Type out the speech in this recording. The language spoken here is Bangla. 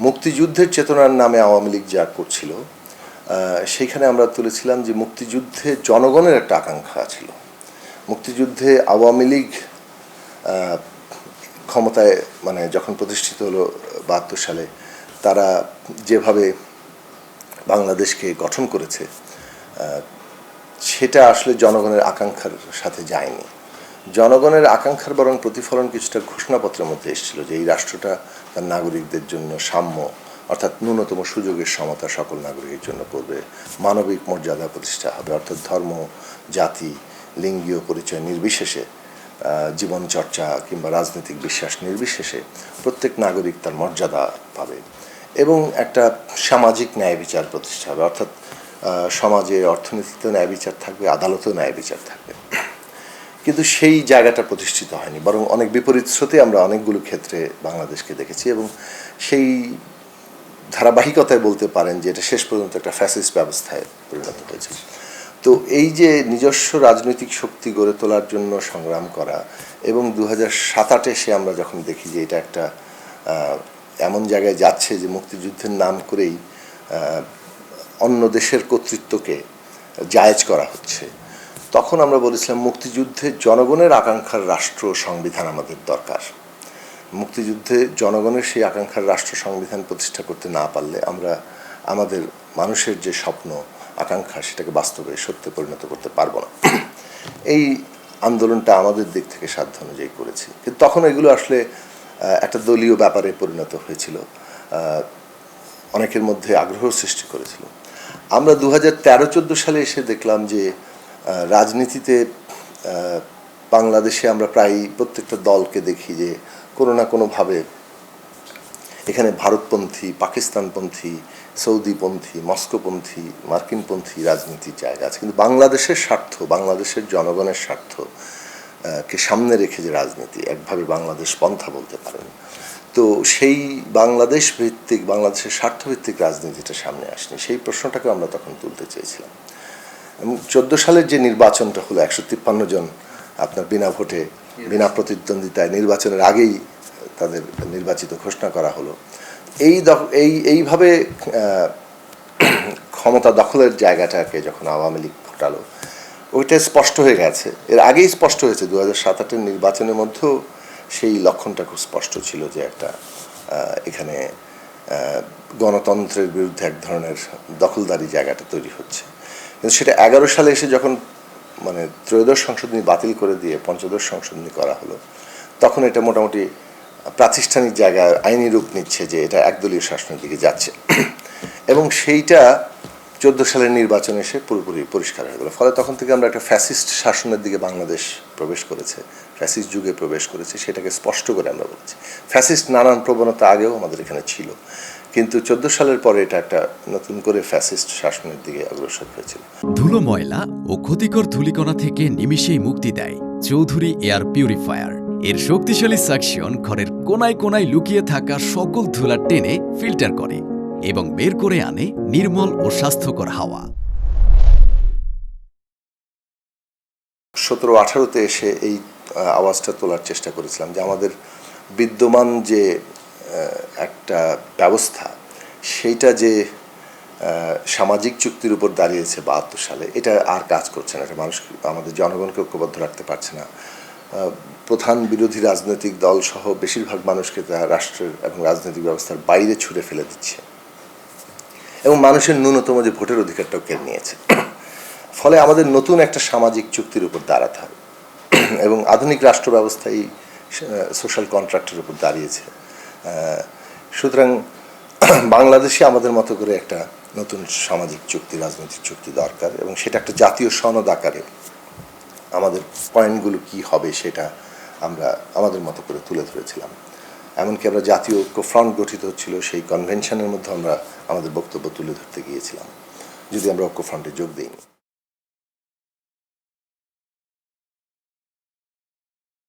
মুক্তিযুদ্ধের চেতনার নামে আওয়ামী লীগ যা করছিল সেইখানে আমরা তুলেছিলাম যে মুক্তিযুদ্ধে জনগণের একটা আকাঙ্ক্ষা ছিল। মুক্তিযুদ্ধে আওয়ামী লীগ ক্ষমতায় মানে যখন প্রতিষ্ঠিত হলো ৭২ সালে, তারা যেভাবে বাংলাদেশকে গঠন করেছে সেটা আসলে জনগণের আকাঙ্ক্ষার সাথে যায়নি। জনগণের আকাঙ্ক্ষার বরং প্রতিফলন কিছুটা ঘোষণাপত্রের মধ্যে এসেছিল যে এই রাষ্ট্রটা তার নাগরিকদের জন্য সাম্য, অর্থাৎ ন্যূনতম সুযোগের সমতা সকল নাগরিকের জন্য করবে, মানবিক মর্যাদা প্রতিষ্ঠা হবে, অর্থাৎ ধর্ম, জাতি, লিঙ্গীয় পরিচয় নির্বিশেষে, জীবনচর্চা কিংবা রাজনৈতিক বিশ্বাস নির্বিশেষে প্রত্যেক নাগরিক তার মর্যাদা পাবে, এবং একটা সামাজিক ন্যায় বিচার প্রতিষ্ঠা হবে, অর্থাৎ সমাজে অর্থনীতিতেও ন্যায় বিচার থাকবে, আদালতেও ন্যায় বিচার থাকবে। কিন্তু সেই জায়গাটা প্রতিষ্ঠিত হয়নি, বরং অনেক বিপরীত স্রোতে আমরা অনেকগুলো ক্ষেত্রে বাংলাদেশকে দেখেছি, এবং সেই ধারাবাহিকতায় বলতে পারেন যে এটা শেষ পর্যন্ত একটা ফ্যাসিস্ট ব্যবস্থায় পরিণত হয়েছে। তো এই যে নিজস্ব রাজনৈতিক শক্তি গড়ে তোলার জন্য সংগ্রাম করা, এবং 2007-8 এসে আমরা যখন দেখি যে এটা একটা এমন জায়গায় যাচ্ছে যে মুক্তিযুদ্ধের নাম করেই অন্য দেশের কর্তৃত্বকে জায়েজ করা হচ্ছে, তখন আমরা বলেছিলাম মুক্তিযুদ্ধে জনগণের আকাঙ্ক্ষার রাষ্ট্র সংবিধান আমাদের দরকার। মুক্তিযুদ্ধে জনগণের সেই আকাঙ্ক্ষার রাষ্ট্র সংবিধান প্রতিষ্ঠা করতে না পারলে আমরা আমাদের মানুষের যে স্বপ্ন আকাঙ্ক্ষা সেটাকে বাস্তবে সত্যে পরিণত করতে পারবো না। এই আন্দোলনটা আমাদের দিক থেকে সাধ্য অনুযায়ী করেছি, কিন্তু তখন এগুলো আসলে একটা দলীয় ব্যাপারে পরিণত হয়েছিল, অনেকের মধ্যে আগ্রহ সৃষ্টি করেছিল। আমরা 2013-14 সালে এসে দেখলাম যে রাজনীতিতে বাংলাদেশে আমরা প্রায় প্রত্যেকটা দলকে দেখি যে কোনো না কোনোভাবে এখানে ভারতপন্থী, পাকিস্তানপন্থী, সৌদিপন্থী, মস্কোপন্থী, মার্কিনপন্থী রাজনীতির জায়গা আছে, কিন্তু বাংলাদেশের স্বার্থ, বাংলাদেশের জনগণের স্বার্থ কে সামনে রেখে যে রাজনীতি, একভাবে বাংলাদেশ পন্থা বলতে পারেন, তো সেই বাংলাদেশ ভিত্তিক, বাংলাদেশের স্বার্থভিত্তিক রাজনীতিটা সামনে আসেনি। সেই প্রশ্নটাকে আমরা তখন তুলতে চেয়েছিলাম। এবং 14 সালের যে নির্বাচনটা হলো, 153 জন আপনার বিনা ভোটে, বিনা প্রতিদ্বন্দ্বিতায় নির্বাচনের আগেই তাদের নির্বাচিত ঘোষণা করা হলো, এইভাবে ক্ষমতা দখলের জায়গাটাকে যখন আওয়ামী লীগ ঘটালো, ওইটা স্পষ্ট হয়ে গেছে। এর আগেই স্পষ্ট হয়েছে 2007-8 নির্বাচনের মধ্যেও সেই লক্ষণটা খুব স্পষ্ট ছিল যে একটা এখানে গণতন্ত্রের বিরুদ্ধে এক ধরনের দখলদারি জায়গাটা তৈরি হচ্ছে। কিন্তু সেটা 11 সালে এসে যখন মানে ত্রয়োদশ সংশোধনী বাতিল করে দিয়ে পঞ্চদশ সংশোধনী করা হলো, তখন এটা মোটামুটি প্রাতিষ্ঠানিক জায়গায় আইনি রূপ নিচ্ছে যে এটা একদলীয় শাসনের দিকে যাচ্ছে, এবং সেইটা 14 সালের নির্বাচনে এসে পুরোপুরি পরিষ্কার হয়ে গেল। ফলে তখন থেকে আমরা একটা ফ্যাসিস্ট শাসনের দিকে বাংলাদেশ প্রবেশ করেছে, ফ্যাসিস্ট যুগে প্রবেশ করেছে, সেটাকে স্পষ্ট করে আমরা বলেছি। ফ্যাসিস্ট নানান প্রবণতা আগেও আমাদের এখানে ছিল, কিন্তু 14 সালের পরে এটা একটা নতুন করে ফ্যাসিস্ট শাসনের দিকে অগ্রসর হয়েছিল। ধুলো, ময়লা ও ক্ষতিকর ধূলিকণা থেকে নিমিষেই মুক্তি দেয় চৌধুরী এয়ার পিউরিফায়ার। এর শক্তিশালী সাকশন ঘরের কোনায় কোনায় লুকিয়ে থাকা সকল ধুলা টেনে ফিল্টার করে এবং বের করে আনে নির্মল ও স্বাস্থ্যকর হাওয়া। 17-18-তে এসে এই আওয়াজটা তোলার চেষ্টা করেছিলাম যে আমাদের বিদ্যমান যে একটা ব্যবস্থা, সেইটা যে সামাজিক চুক্তির উপর দাঁড়িয়েছে 72 সালে, এটা আর কাজ করছে না। এটা মানুষ, আমাদের জনগণকে ঐক্যবদ্ধ রাখতে পারছে না। প্রধান বিরোধী রাজনৈতিক দল সহ বেশিরভাগ মানুষকে তা রাষ্ট্রের এবং রাজনৈতিক ব্যবস্থার বাইরে ছুড়ে ফেলে দিচ্ছে, এবং মানুষের ন্যূনতম যে ভোটের অধিকারটাও কেড়ে নিয়েছে। ফলে আমাদের নতুন একটা সামাজিক চুক্তির উপর দাঁড়াতে হবে, এবং আধুনিক রাষ্ট্র ব্যবস্থা এই সোশ্যাল কন্ট্রাক্টের উপর দাঁড়িয়েছে। সুতরাং বাংলাদেশে আমাদের মতো করে একটা নতুন সামাজিক চুক্তি, রাজনৈতিক চুক্তি দরকার, এবং সেটা একটা জাতীয় সনদ আকারে আমাদের পয়েন্টগুলো কি হবে সেটা আমরা আমাদের মতো করে তুলে ধরেছিলাম। এমনকি আমরা জাতীয় ঐক্য ফ্রন্ট গঠিত হচ্ছিল, সেই কনভেনশনের মধ্যে আমরা আমাদের বক্তব্য তুলে ধরতে গিয়েছিলাম, যদি আমরা ঐক্য ফ্রন্টে যোগ দিইনি।